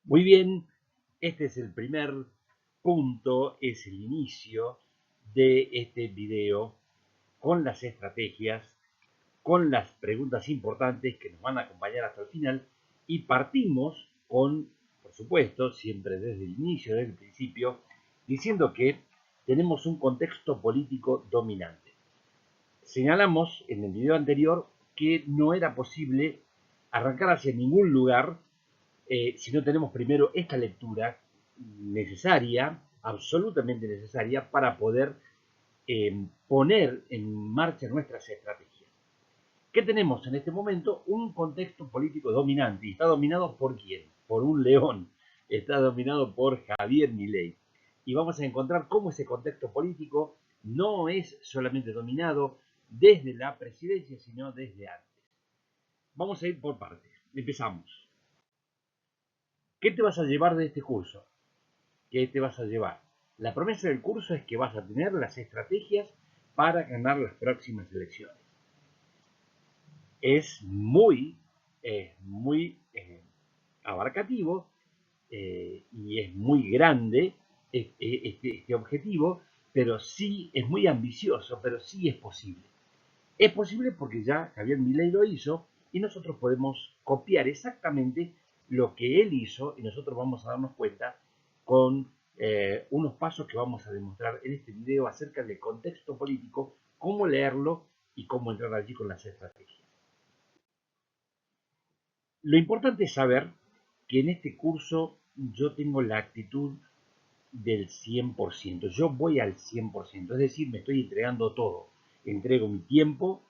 Muy bien, este es el primer punto, es el inicio de este video con las estrategias, con las preguntas importantes que nos van a acompañar hasta el final y partimos con, por supuesto, siempre desde el inicio, desde el principio, diciendo que tenemos un contexto político dominante. Señalamos en el video anterior que no era posible arrancar hacia ningún lugar si no tenemos primero esta lectura necesaria, absolutamente necesaria, para poder poner en marcha nuestras estrategias. ¿Qué tenemos en este momento? Un contexto político dominante. ¿Y está dominado por quién? Por un león. Está dominado por Javier Milei. Y vamos a encontrar cómo ese contexto político no es solamente dominado desde la presidencia, sino desde antes. Vamos a ir por partes. Empezamos. ¿Qué te vas a llevar de este curso? ¿Qué te vas a llevar? La promesa del curso es que vas a tener las estrategias para ganar las próximas elecciones. Es muy abarcativo y es muy grande este objetivo, pero sí es muy ambicioso, pero sí es posible. Es posible porque ya Javier Milei lo hizo y nosotros podemos copiar exactamente lo que él hizo y nosotros vamos a darnos cuenta con unos pasos que vamos a demostrar en este video acerca del contexto político, cómo leerlo y cómo entrar allí con las estrategias. Lo importante es saber que en este curso yo tengo la actitud del 100%. Yo voy al 100%, es decir, me estoy entregando todo. Entrego mi tiempo,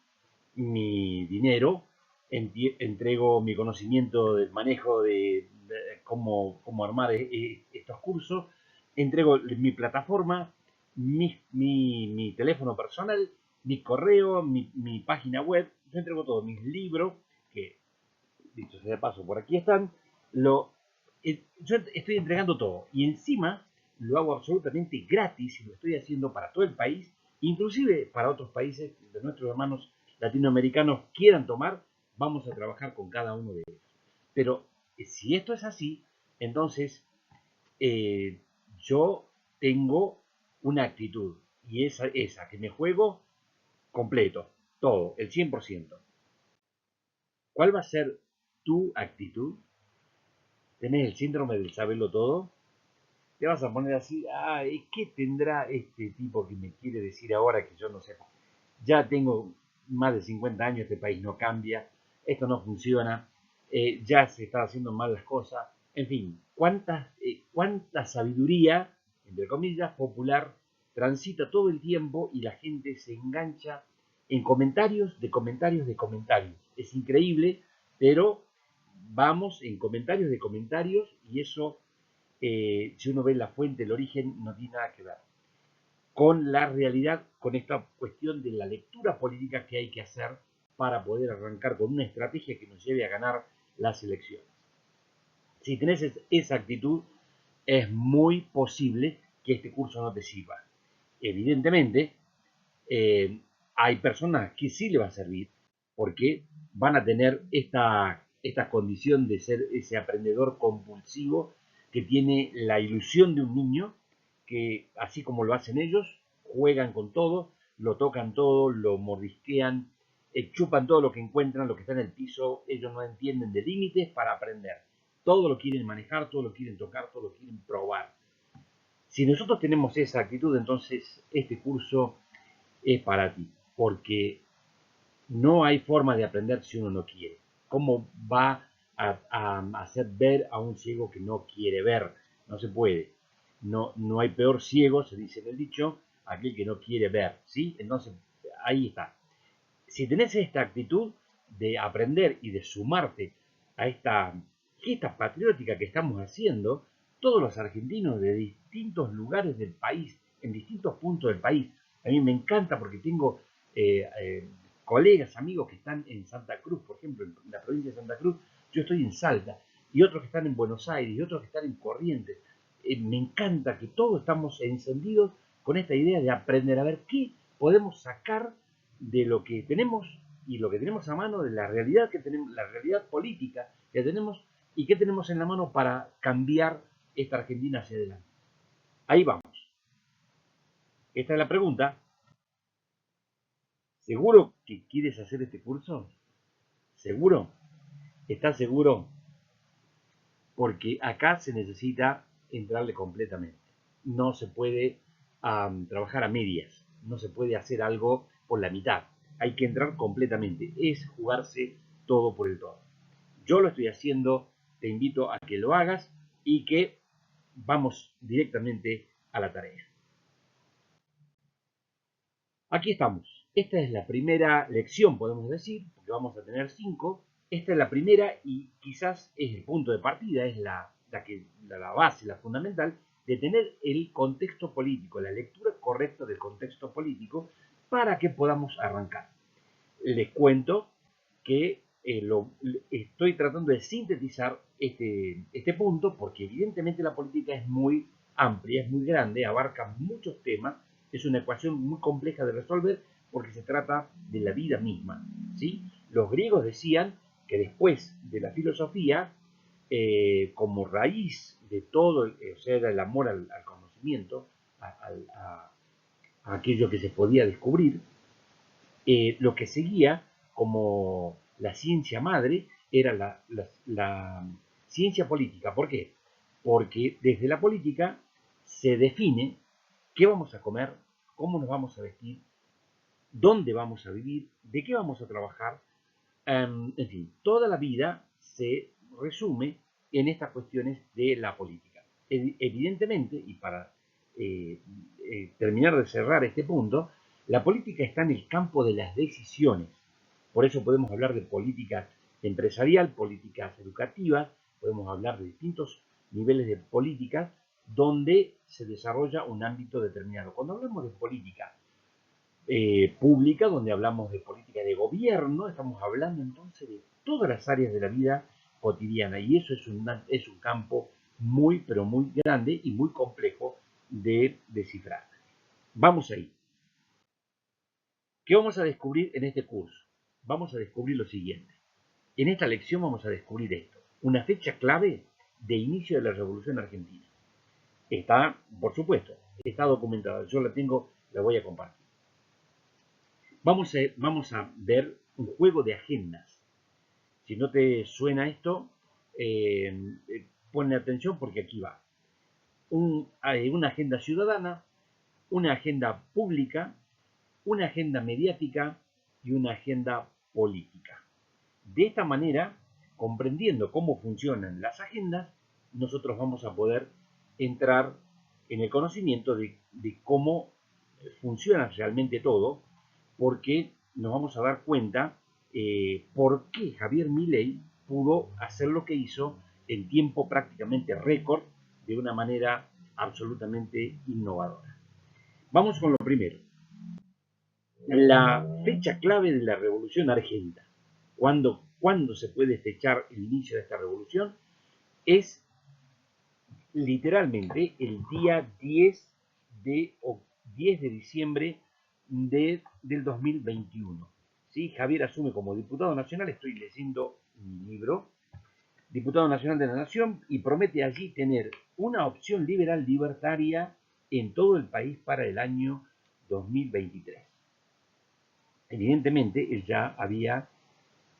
mi dinero, entrego mi conocimiento del manejo de cómo armar estos cursos, entrego mi plataforma, mi teléfono personal, mi correo, mi página web, yo entrego todo, mis libros, que dicho sea de paso por aquí están, yo estoy entregando todo y encima lo hago absolutamente gratis y lo estoy haciendo para todo el país, inclusive para otros países de nuestros hermanos latinoamericanos quieran tomar, vamos a trabajar con cada uno de ellos. Pero si esto es así, entonces eh, yo tengo una actitud y esa que me juego completo, todo, el 100%. ¿Cuál va a ser tu actitud? ¿Tenés el síndrome del saberlo todo? Te vas a poner así, ay, ¿qué tendrá este tipo que me quiere decir ahora que yo no sepa? Ya tengo más de 50 años, este país no cambia, esto no funciona, ya se están haciendo mal las cosas, en fin, cuánta sabiduría, entre comillas, popular, transita todo el tiempo y la gente se engancha en comentarios de comentarios de comentarios. Es increíble, pero vamos en comentarios de comentarios y eso, si uno ve la fuente, el origen, no tiene nada que ver con la realidad, con esta cuestión de la lectura política que hay que hacer para poder arrancar con una estrategia que nos lleve a ganar las elecciones. Si tenés esa actitud, es muy posible que este curso no te sirva. Evidentemente, hay personas que sí le va a servir porque van a tener esta condición de ser ese aprendedor compulsivo que tiene la ilusión de un niño que, así como lo hacen ellos, juegan con todo, lo tocan todo, lo mordisquean, chupan todo lo que encuentran, lo que está en el piso, ellos no entienden de límites para aprender. Todo lo quieren manejar, todo lo quieren tocar, todo lo quieren probar. Si nosotros tenemos esa actitud, entonces este curso es para ti, porque no hay forma de aprender si uno no quiere. ¿Cómo va a hacer ver a un ciego que no quiere ver? No se puede. No hay peor ciego, se dice en el dicho, aquel que no quiere ver, ¿sí? Entonces, ahí está. Si tenés esta actitud de aprender y de sumarte a esta gesta patriótica que estamos haciendo, todos los argentinos de distintos lugares del país, en distintos puntos del país, a mí me encanta porque tengo colegas, amigos que están en Santa Cruz, por ejemplo, en la provincia de Santa Cruz, yo estoy en Salta, y otros que están en Buenos Aires, y otros que están en Corrientes. Me encanta que todos estamos encendidos con esta idea de aprender a ver qué podemos sacar de lo que tenemos y lo que tenemos a mano, de la realidad que tenemos, la realidad política que tenemos, ¿Y qué tenemos en la mano para cambiar esta Argentina hacia adelante? Ahí vamos. Esta es la pregunta. ¿Seguro que quieres hacer este curso? ¿Seguro? ¿Estás seguro? Porque acá se necesita entrarle completamente. No se puede trabajar a medias, no se puede hacer algo por la mitad. Hay que entrar completamente, es jugarse todo por el todo. Yo lo estoy haciendo, te invito a que lo hagas y que vamos directamente a la tarea. Aquí estamos. Esta es la primera lección, podemos decir, porque vamos a tener 5. Esta es la primera y quizás es el punto de partida, es la base, la fundamental, de tener el contexto político, la lectura correcta del contexto político para que podamos arrancar. Les cuento que estoy tratando de sintetizar este punto porque evidentemente la política es muy amplia, es muy grande, abarca muchos temas, es una ecuación muy compleja de resolver porque se trata de la vida misma, ¿sí? Los griegos decían que después de la filosofía, como raíz de todo, o sea, era el amor al conocimiento, a aquello que se podía descubrir, lo que seguía como la ciencia madre era la ciencia política. ¿Por qué? Porque desde la política se define qué vamos a comer, cómo nos vamos a vestir, dónde vamos a vivir, de qué vamos a trabajar. En fin, toda la vida se resume en estas cuestiones de la política. Evidentemente, y para terminar de cerrar este punto, la política está en el campo de las decisiones. Por eso podemos hablar de política empresarial, políticas educativas, podemos hablar de distintos niveles de políticas donde se desarrolla un ámbito determinado. Cuando hablamos de política pública, donde hablamos de política de gobierno, estamos hablando entonces de todas las áreas de la vida cotidiana y eso es un campo muy, pero muy grande y muy complejo de descifrar. Vamos ahí. ¿Qué vamos a descubrir en este curso? Vamos a descubrir lo siguiente. En esta lección vamos a descubrir esto, una fecha clave de inicio de la Revolución Argentina. Está, por supuesto, está documentada, yo la tengo, la voy a compartir. Vamos a ver un juego de agendas. Si no te suena esto, ponle atención porque aquí va. Una agenda ciudadana, una agenda pública, una agenda mediática y una agenda política. De esta manera, comprendiendo cómo funcionan las agendas, nosotros vamos a poder entrar en el conocimiento de cómo funciona realmente todo, porque nos vamos a dar cuenta por qué Javier Milei pudo hacer lo que hizo en tiempo prácticamente récord de una manera absolutamente innovadora. Vamos con lo primero. La fecha clave de la Revolución Argentina. ¿Cuándo se puede fechar el inicio de esta revolución? Es literalmente el día 10 de diciembre del 2021. ¿Sí? Javier asume como diputado nacional, estoy leyendo mi libro, diputado nacional de la Nación, y promete allí tener una opción liberal libertaria en todo el país para el año 2023. Evidentemente, él ya había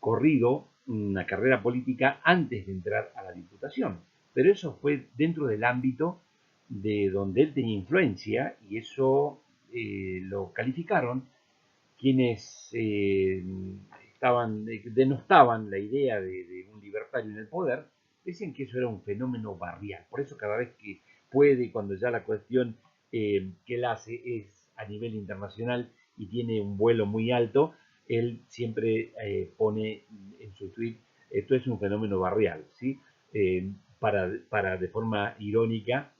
corrido una carrera política antes de entrar a la Diputación, pero eso fue dentro del ámbito de donde él tenía influencia y eso lo calificaron quienes denostaban la idea de un libertario en el poder, decían que eso era un fenómeno barrial. Por eso cada vez que puede y cuando ya la cuestión que él hace es a nivel internacional y tiene un vuelo muy alto, él siempre pone en su tweet, esto es un fenómeno barrial, ¿sí? Para de forma irónica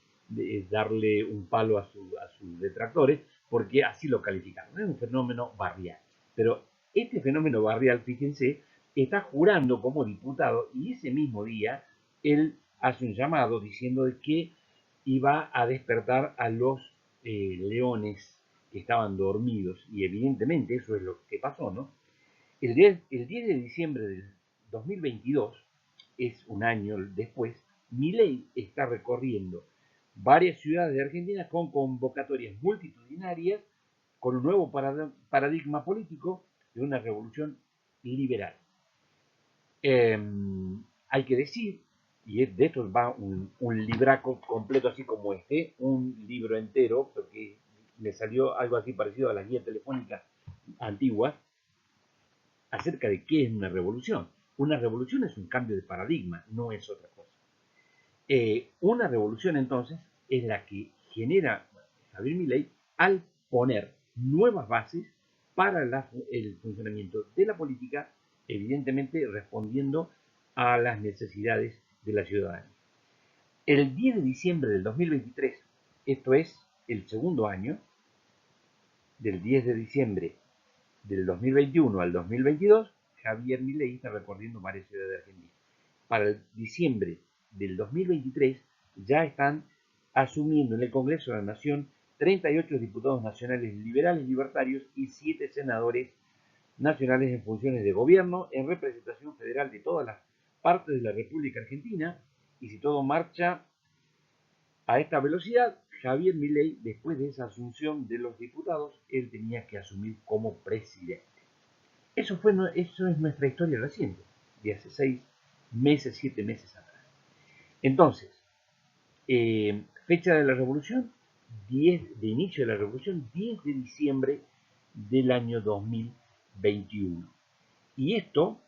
darle un palo a sus detractores, porque así lo calificaron, es un fenómeno barrial. Pero este fenómeno barrial, fíjense, está jurando como diputado y ese mismo día él hace un llamado diciendo que iba a despertar a los leones que estaban dormidos y evidentemente eso es lo que pasó, ¿no? El 10 de diciembre del 2022, es un año después, Milei está recorriendo varias ciudades de Argentina con convocatorias multitudinarias, con un nuevo paradigma político de una revolución liberal. Hay que decir, y de esto va un libraco completo así como este, un libro entero, porque me salió algo así parecido a la guía telefónica antigua, acerca de qué es una revolución. Una revolución es un cambio de paradigma, no es otra cosa. Una revolución entonces es la que genera Javier Milei al poner nuevas bases para el funcionamiento de la política, evidentemente respondiendo a las necesidades de la ciudadanía. El 10 de diciembre del 2023, esto es el segundo año, del 10 de diciembre del 2021 al 2022, Javier Milei está recorriendo varias ciudades de Argentina. Para el diciembre del 2023 ya están asumiendo en el Congreso de la Nación 38 diputados nacionales liberales libertarios y 7 senadores nacionales en funciones de gobierno en representación federal de todas las partes de la República Argentina. Y si todo marcha a esta velocidad, Javier Milei, después de esa asunción de los diputados, él tenía que asumir como presidente. Eso es nuestra historia reciente, de hace 6 meses, 7 meses atrás. Entonces, fecha de la revolución, de inicio de la revolución, 10 de diciembre del año 2021. Y esto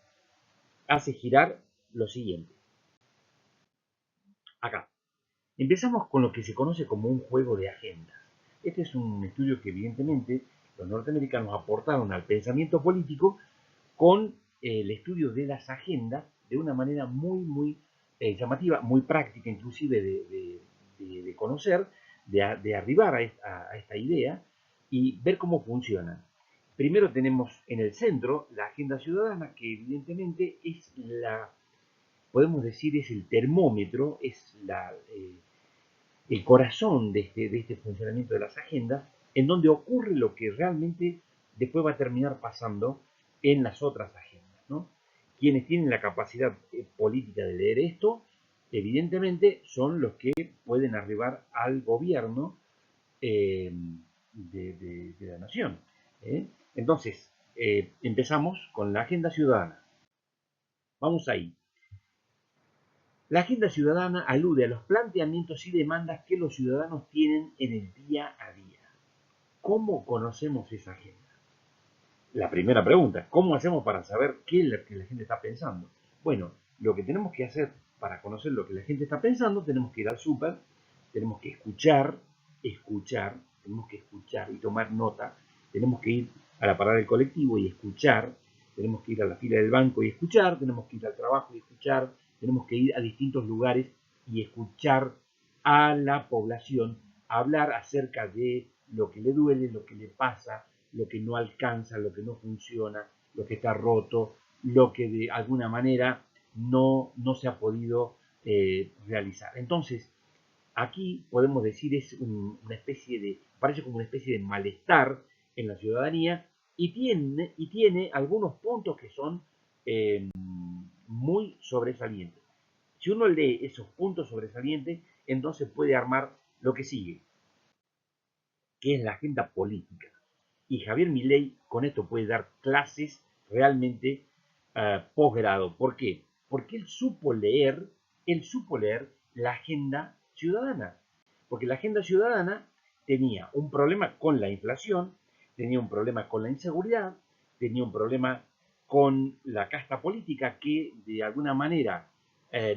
hace girar lo siguiente. Acá, empezamos con lo que se conoce como un juego de agendas. Este es un estudio que evidentemente los norteamericanos aportaron al pensamiento político con el estudio de las agendas de una manera muy llamativa, muy práctica inclusive de conocer, de arribar a esta idea y ver cómo funcionan. Primero tenemos en el centro la agenda ciudadana, que evidentemente es podemos decir, es el termómetro, es el corazón de este funcionamiento de las agendas, en donde ocurre lo que realmente después va a terminar pasando en las otras agendas, ¿no? Quienes tienen la capacidad política de leer esto, evidentemente, son los que pueden arribar al gobierno de la nación. Entonces, empezamos con la agenda ciudadana. Vamos ahí. La agenda ciudadana alude a los planteamientos y demandas que los ciudadanos tienen en el día a día. ¿Cómo conocemos esa agenda? La primera pregunta, ¿cómo hacemos para saber qué es lo que la gente está pensando? Bueno, lo que tenemos que hacer para conocer lo que la gente está pensando, tenemos que ir al súper, tenemos que escuchar, tenemos que escuchar y tomar nota, tenemos que ir a la parada del colectivo y escuchar, tenemos que ir a la fila del banco y escuchar, tenemos que ir al trabajo y escuchar, tenemos que ir a distintos lugares y escuchar a la población hablar acerca de lo que le duele, lo que le pasa, lo que no alcanza, lo que no funciona, lo que está roto, lo que de alguna manera no se ha podido realizar. Entonces, aquí podemos decir es una especie de, parece como una especie de malestar en la ciudadanía y tiene algunos puntos que son muy sobresalientes. Si uno lee esos puntos sobresalientes, entonces puede armar lo que sigue, que es la agenda política. Y Javier Milei con esto puede dar clases realmente posgrado. ¿Por qué? Porque él supo leer la agenda ciudadana. Porque la agenda ciudadana tenía un problema con la inflación, tenía un problema con la inseguridad, tenía un problema con la casta política que de alguna manera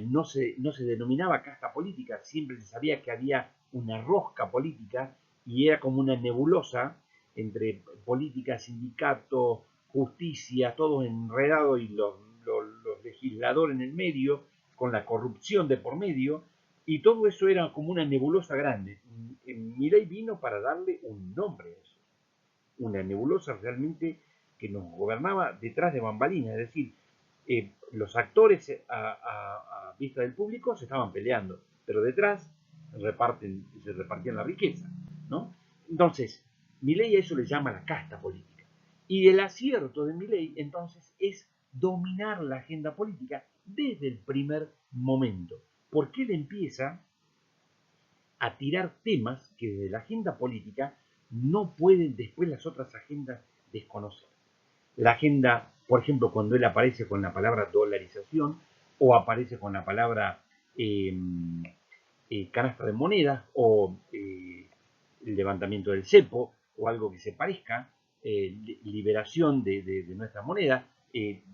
no se denominaba casta política, siempre se sabía que había una rosca política y era como una nebulosa entre política, sindicato, justicia, todo enredado y los legisladores en el medio, con la corrupción de por medio, y todo eso era como una nebulosa grande. Milei vino para darle un nombre a eso, una nebulosa realmente que nos gobernaba detrás de bambalinas, es decir, los actores a vista del público se estaban peleando, pero detrás se repartían la riqueza, ¿no? Entonces, Milei a eso le llama la casta política. Y el acierto de Milei, entonces, es dominar la agenda política desde el primer momento, porque él empieza a tirar temas que desde la agenda política no pueden después las otras agendas desconocer. La agenda, por ejemplo, cuando él aparece con la palabra dolarización o aparece con la palabra eh, canasta de monedas o el levantamiento del cepo o algo que se parezca, liberación de nuestra moneda,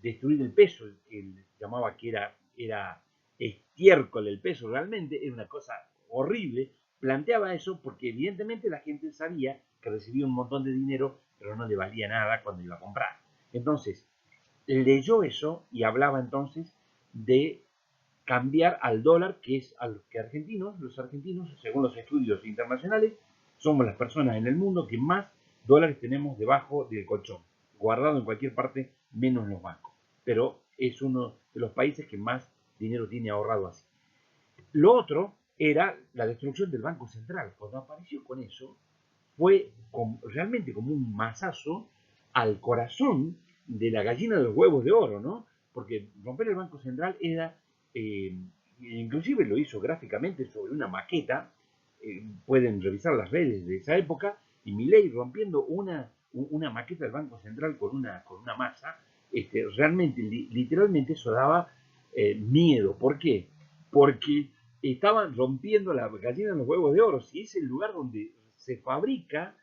destruir el peso, él llamaba que era estiércol el peso realmente, era una cosa horrible, planteaba eso porque evidentemente la gente sabía que recibía un montón de dinero, pero no le valía nada cuando iba a comprar. Entonces, leyó eso y hablaba entonces de cambiar al dólar, que es a los que los argentinos, según los estudios internacionales, somos las personas en el mundo que más dólares tenemos debajo del colchón, guardado en cualquier parte, menos en los bancos. Pero es uno de los países que más dinero tiene ahorrado así. Lo otro era la destrucción del Banco Central. Cuando apareció con eso, fue realmente como un mazazo al corazón de la gallina de los huevos de oro, ¿no? Porque romper el Banco Central era, inclusive lo hizo gráficamente sobre una maqueta, pueden revisar las redes de esa época, y Milei rompiendo una maqueta del Banco Central con una masa, realmente, literalmente eso daba miedo. ¿Por qué? Porque estaban rompiendo la gallina de los huevos de oro. Si es el lugar donde se fabrica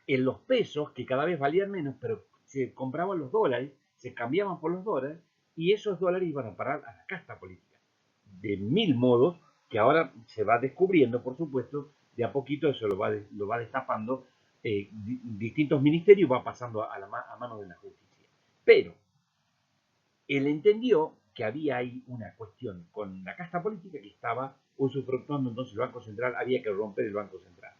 en los pesos, que cada vez valían menos, pero se compraban los dólares, se cambiaban por los dólares, y esos dólares iban a parar a la casta política. De mil modos, que ahora se va descubriendo, por supuesto, de a poquito eso lo va destapando, distintos ministerios, va pasando a mano de la justicia. Pero él entendió que había ahí una cuestión con la casta política que estaba usufructuando entonces el Banco Central, había que romper el Banco Central.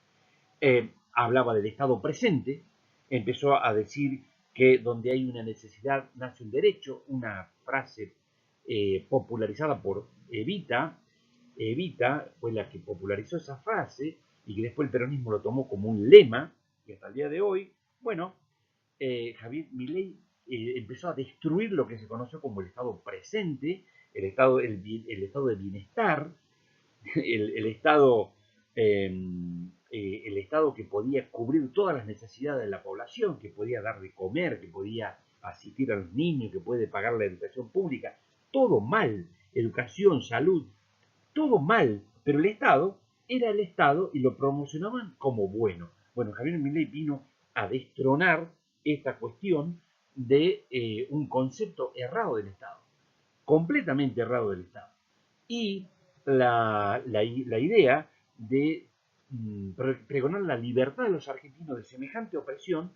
Hablaba del Estado presente, empezó a decir que donde hay una necesidad nace un derecho, una frase popularizada por Evita fue la que popularizó esa frase y que después el peronismo lo tomó como un lema, y hasta el día de hoy, bueno, Javier Milei empezó a destruir lo que se conoció como el Estado presente, el estado de bienestar, el Estado, el Estado que podía cubrir todas las necesidades de la población, que podía dar de comer, que podía asistir a los niños, que puede pagar la educación pública, todo mal, educación, salud, todo mal, pero el Estado era el Estado y lo promocionaban como bueno. Bueno, Javier Milei vino a destronar esta cuestión de un concepto errado del Estado, completamente errado del Estado. Y la idea de pregonar la libertad de los argentinos de semejante opresión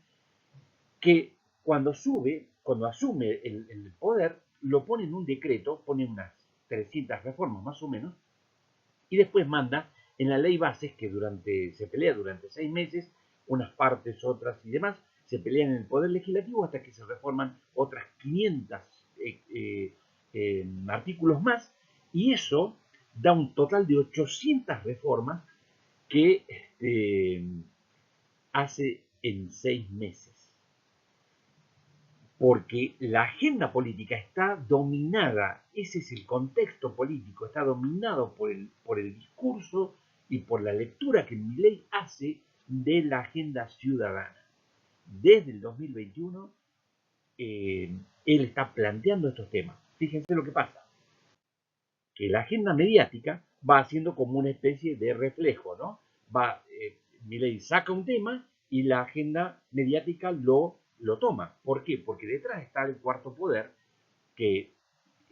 que cuando asume el poder, lo pone en un decreto, pone unas 300 reformas más o menos, y después manda en la ley bases que se pelea durante 6 meses, unas partes, otras y demás, se pelean en el Poder Legislativo hasta que se reforman otras 500 artículos más, y eso da un total de 800 reformas que hace en 6 meses. Porque la agenda política está dominada, ese es el contexto político, está dominado por el discurso y por la lectura que Milei hace de la agenda ciudadana. Desde el 2021, él está planteando estos temas. Fíjense lo que pasa, que la agenda mediática va haciendo como una especie de reflejo, ¿no? Milei saca un tema y la agenda mediática lo toma. ¿Por qué? Porque detrás está el cuarto poder, que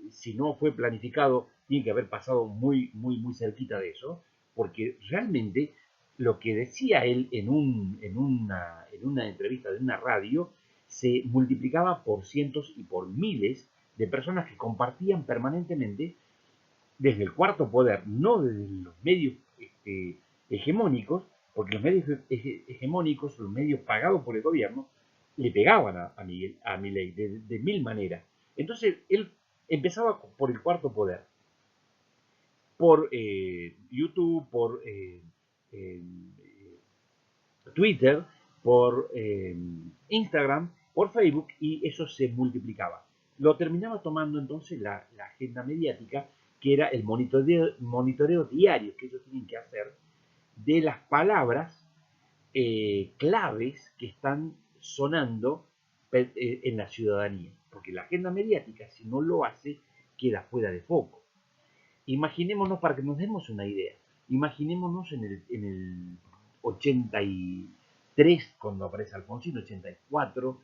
si no fue planificado, tiene que haber pasado muy, muy, muy cerquita de eso, porque realmente lo que decía él en una entrevista de una radio se multiplicaba por cientos y por miles de personas que compartían permanentemente desde el cuarto poder, no desde los medios hegemónicos, porque los medios hegemónicos, los medios pagados por el gobierno, le pegaban a Milei de mil maneras. Entonces él empezaba por el cuarto poder, por YouTube, por Twitter, por Instagram, por Facebook, y eso se multiplicaba. lo terminaba tomando entonces la agenda mediática, que era el monitoreo diario que ellos tienen que hacer de las palabras claves que están sonando en la ciudadanía. Porque la agenda mediática, si no lo hace, queda fuera de foco. Imaginémonos, para que nos demos una idea, imaginémonos en el 83, cuando aparece Alfonsín, 84,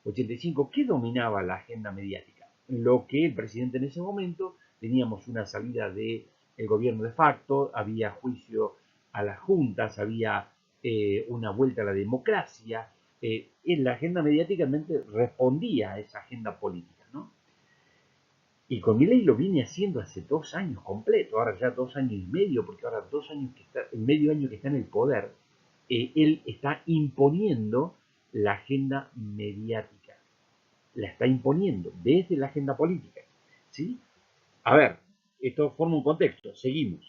85, ¿qué dominaba la agenda mediática? Lo que el presidente en ese momento, teníamos una salida del gobierno de facto, había juicio a las juntas, había una vuelta a la democracia, en la agenda mediática respondía a esa agenda política, ¿no? Y con Milei lo viene haciendo hace 2 años completo, ahora ya 2 años y medio, porque ahora 2 años que está, medio año que está en el poder, él está imponiendo la agenda mediática, la está imponiendo desde la agenda política, ¿sí? A ver, esto forma un contexto, seguimos.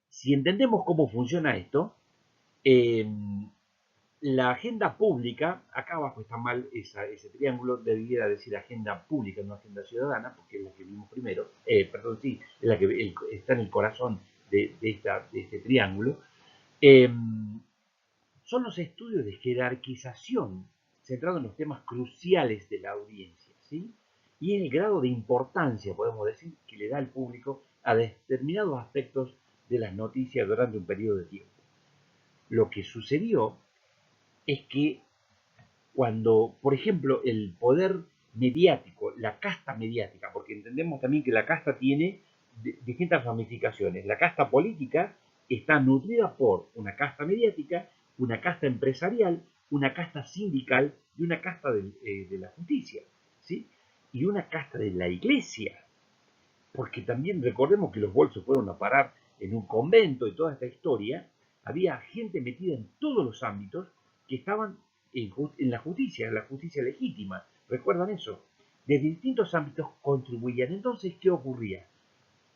Si entendemos cómo funciona esto, eh, la agenda pública, acá abajo está mal ese triángulo, debiera decir agenda pública, no agenda ciudadana, porque es la que vimos primero, perdón, sí, es la que está en el corazón de este triángulo. Son los estudios de jerarquización centrados en los temas cruciales de la audiencia, ¿sí? Y el grado de importancia, podemos decir, que le da el público a determinados aspectos de las noticias durante un periodo de tiempo. Lo que sucedió es que cuando, por ejemplo, el poder mediático, la casta mediática, porque entendemos también que la casta tiene distintas ramificaciones. La casta política está nutrida por una casta mediática, una casta empresarial, una casta sindical y una casta de la justicia, ¿sí? Y una casta de la iglesia, porque también recordemos que los bolsos fueron a parar en un convento y toda esta historia, había gente metida en todos los ámbitos que estaban en la justicia legítima. ¿Recuerdan eso? Desde distintos ámbitos contribuían. Entonces, ¿qué ocurría?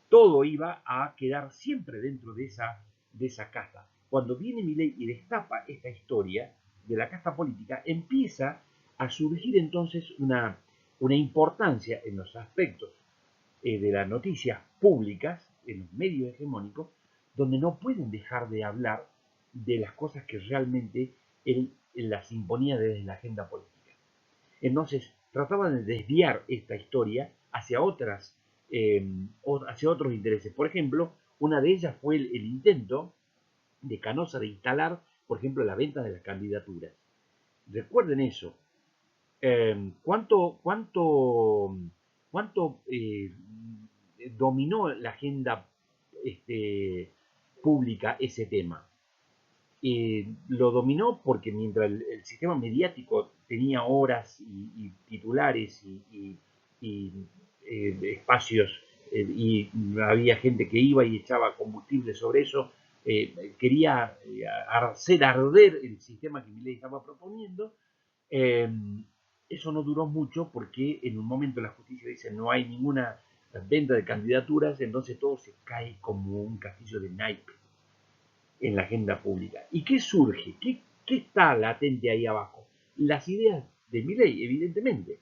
Todo iba a quedar siempre dentro de esa casta. Cuando viene Milei y destapa esta historia de la casta política, empieza a surgir entonces una importancia en los aspectos de las noticias públicas, en los medios hegemónicos, donde no pueden dejar de hablar de las cosas que realmente él las imponía desde la agenda política. Entonces, trataban de desviar esta historia hacia otros intereses. Por ejemplo, una de ellas fue el intento de Canosa de instalar, por ejemplo, la venta de las candidaturas. Recuerden eso. ¿Cuánto dominó la agenda pública ese tema? Lo dominó porque mientras el sistema mediático tenía horas y titulares y espacios y había gente que iba y echaba combustible sobre eso, quería hacer arder el sistema que Milei estaba proponiendo. eh, Eso no duró mucho porque en un momento la justicia dice no hay ninguna venta de candidaturas, entonces todo se cae como un castillo de naipes en la agenda pública. ¿Y qué surge? ¿Qué está latente ahí abajo? Las ideas de Milei, evidentemente.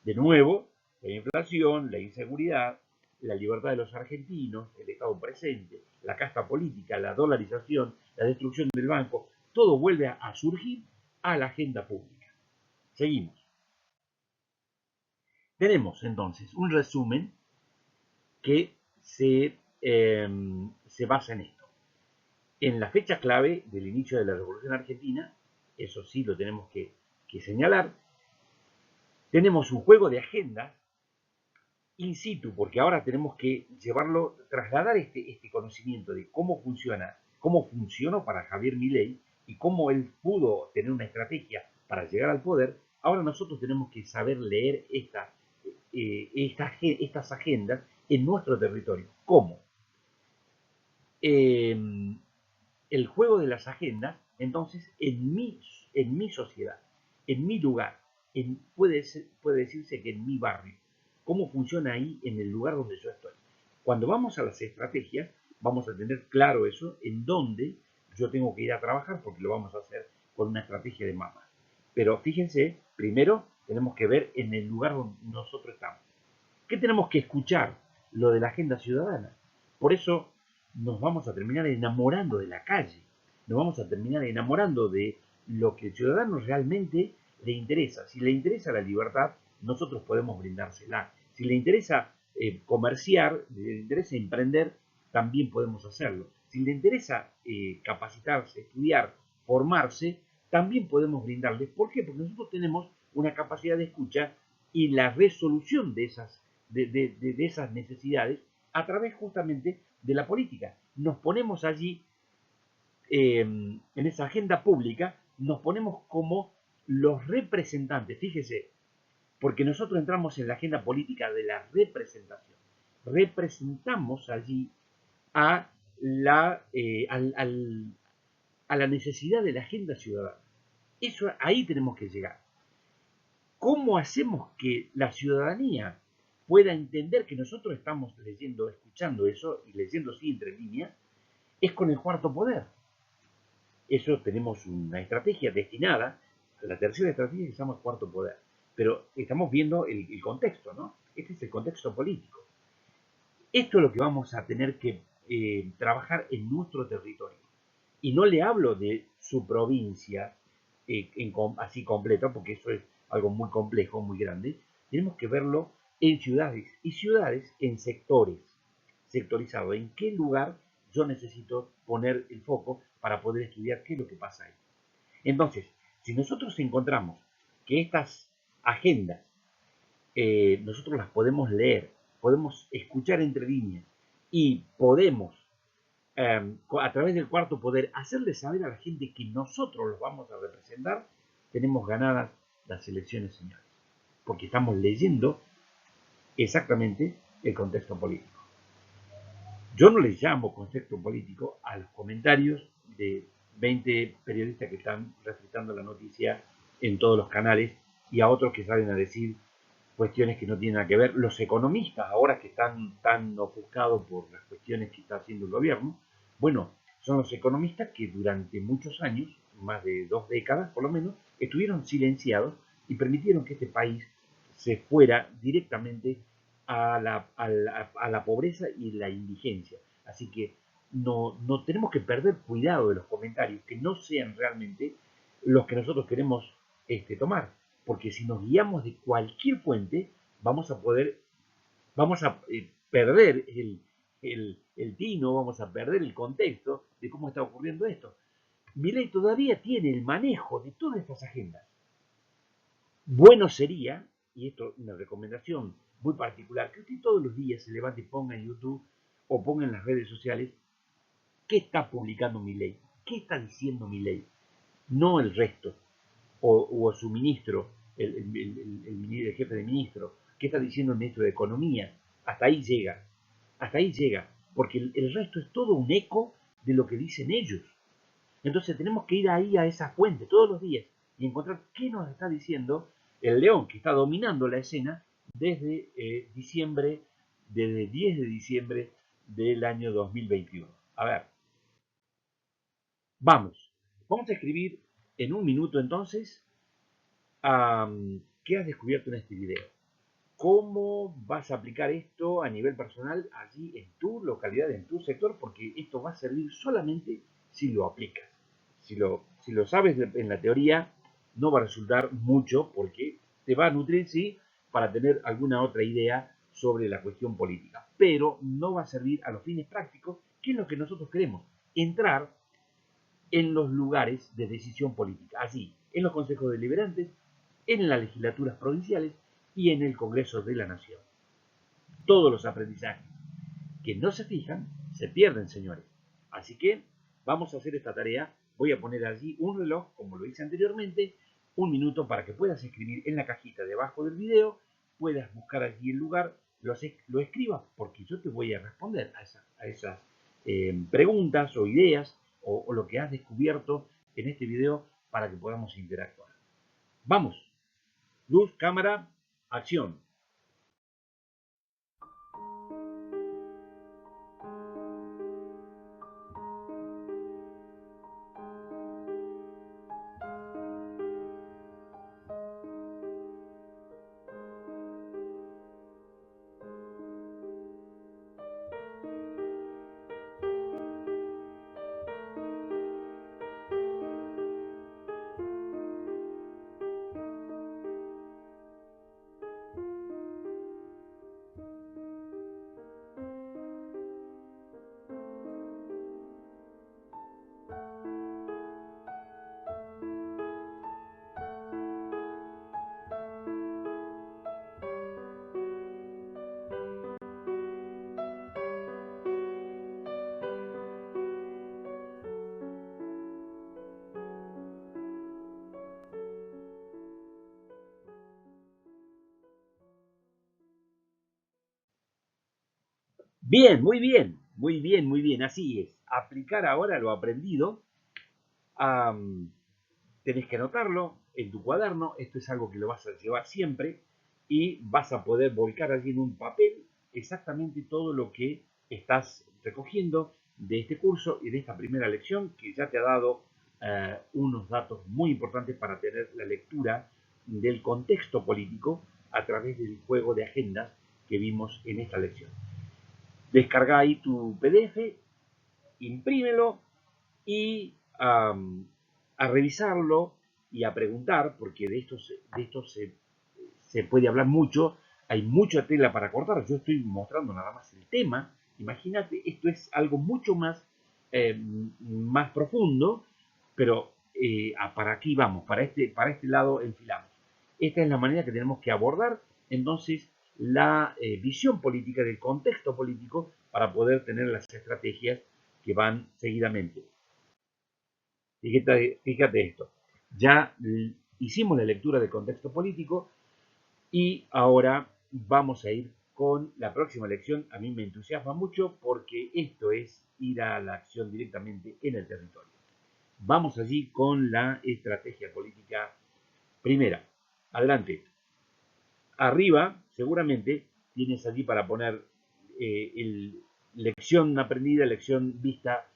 De nuevo, la inflación, la inseguridad, la libertad de los argentinos, el Estado presente, la casta política, la dolarización, la destrucción del banco, todo vuelve a surgir a la agenda pública. Seguimos. Tenemos entonces un resumen que se basa en esto. En la fecha clave del inicio de la Revolución Argentina, eso sí lo tenemos que señalar, tenemos un juego de agendas in situ, porque ahora tenemos que llevarlo, trasladar este conocimiento de cómo funciona, cómo funcionó para Javier Milei y cómo él pudo tener una estrategia para llegar al poder. Ahora nosotros tenemos que saber leer estas agendas en nuestro territorio. ¿Cómo? El juego de las agendas, entonces, en mi sociedad, en mi lugar, puede decirse que en mi barrio. ¿Cómo funciona ahí en el lugar donde yo estoy? Cuando vamos a las estrategias, vamos a tener claro eso, en dónde yo tengo que ir a trabajar, porque lo vamos a hacer con una estrategia de mapas. Pero fíjense, primero, tenemos que ver en el lugar donde nosotros estamos. ¿Qué tenemos que escuchar? Lo de la agenda ciudadana. Por eso nos vamos a terminar enamorando de la calle, nos vamos a terminar enamorando de lo que el ciudadano realmente le interesa. Si le interesa la libertad, nosotros podemos brindársela. Si le interesa comerciar, le interesa emprender, también podemos hacerlo. Si le interesa capacitarse, estudiar, formarse, también podemos brindarles. ¿Por qué? Porque nosotros tenemos una capacidad de escucha y la resolución de esas necesidades a través justamente de la política. Nos ponemos allí, en esa agenda pública, nos ponemos como los representantes, fíjese, porque nosotros entramos en la agenda política de la representación. Representamos allí a a la necesidad de la agenda ciudadana. Eso, ahí tenemos que llegar. ¿Cómo hacemos que la ciudadanía pueda entender que nosotros estamos leyendo, escuchando eso y leyendo sí entre líneas? Es con el cuarto poder. Eso tenemos una estrategia destinada, a la tercera estrategia que se llama cuarto poder. Pero estamos viendo el contexto, ¿no? Este es el contexto político. Esto es lo que vamos a tener que trabajar en nuestro territorio. Y no le hablo de su provincia así completa, porque eso es algo muy complejo, muy grande. Tenemos que verlo en ciudades y ciudades en sectores, sectorizado. ¿En qué lugar yo necesito poner el foco para poder estudiar qué es lo que pasa ahí? Entonces, si nosotros encontramos que estas agendas nosotros las podemos leer, podemos escuchar entre líneas y podemos, a través del cuarto poder, hacerle saber a la gente que nosotros los vamos a representar, tenemos ganadas las elecciones, señores, porque estamos leyendo exactamente el contexto político. Yo no les llamo contexto político a los comentarios de 20 periodistas que están refritando la noticia en todos los canales y a otros que salen a decir cuestiones que no tienen nada que ver. Los economistas, ahora que están tan ofuscados por las cuestiones que está haciendo el gobierno, bueno, son los economistas que durante muchos años, más de 2 décadas por lo menos, estuvieron silenciados y permitieron que este país se fuera directamente a la pobreza y la indigencia. Así que no tenemos que perder cuidado de los comentarios, que no sean realmente los que nosotros queremos tomar. Porque si nos guiamos de cualquier fuente, vamos a perder el tino, vamos a perder el contexto de cómo está ocurriendo esto. Milei todavía tiene el manejo de todas estas agendas. Bueno sería, y esto es una recomendación muy particular, que usted todos los días se levante y ponga en YouTube o ponga en las redes sociales qué está publicando Milei, qué está diciendo Milei, no el resto, o su ministro, el jefe de ministro, qué está diciendo el ministro de Economía. Hasta ahí llega, porque el resto es todo un eco de lo que dicen ellos. Entonces tenemos que ir ahí a esa fuente todos los días y encontrar qué nos está diciendo el león que está dominando la escena desde diciembre, desde el 10 de diciembre del año 2021. A ver, vamos a escribir en un minuto entonces qué has descubierto en este video. ¿Cómo vas a aplicar esto a nivel personal allí en tu localidad, en tu sector? Porque esto va a servir solamente si lo aplicas. Si lo sabes en la teoría, no va a resultar mucho porque te va a nutrir, sí, para tener alguna otra idea sobre la cuestión política. Pero no va a servir a los fines prácticos, que es lo que nosotros queremos. Entrar en los lugares de decisión política, así, en los consejos deliberantes, en las legislaturas provinciales y en el Congreso de la Nación. Todos los aprendizajes que no se fijan se pierden, señores. Así que vamos a hacer esta tarea. Voy a poner allí un reloj, como lo hice anteriormente, un minuto para que puedas escribir en la cajita debajo del video, puedas buscar allí el lugar, lo escribas, porque yo te voy a responder a esas preguntas o ideas o lo que has descubierto en este video para que podamos interactuar. Vamos, luz, cámara, acción. Bien, muy bien, muy bien, muy bien. Así es. Aplicar ahora lo aprendido. Am, Tenés que anotarlo en tu cuaderno. Esto es algo que lo vas a llevar siempre y vas a poder volcar allí en un papel exactamente todo lo que estás recogiendo de este curso y de esta primera lección que ya te ha dado unos datos muy importantes para tener la lectura del contexto político a través del juego de agendas que vimos en esta lección. Descarga ahí tu PDF, imprímelo y a revisarlo y a preguntar, porque de esto se puede hablar mucho, hay mucha tela para cortar. Yo estoy mostrando nada más el tema. Imagínate, esto es algo mucho más profundo, pero para aquí vamos, para este lado enfilamos. Esta es la manera que tenemos que abordar entonces la visión política del contexto político para poder tener las estrategias que van seguidamente. Fíjate esto. Ya hicimos la lectura del contexto político y ahora vamos a ir con la próxima lección. A mí me entusiasma mucho porque esto es ir a la acción directamente en el territorio. Vamos allí con la estrategia política primera. Adelante. Arriba, seguramente, tienes allí para poner lección aprendida, lección vista.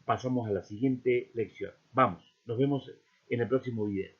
Pasamos a la siguiente lección. Vamos, nos vemos en el próximo video.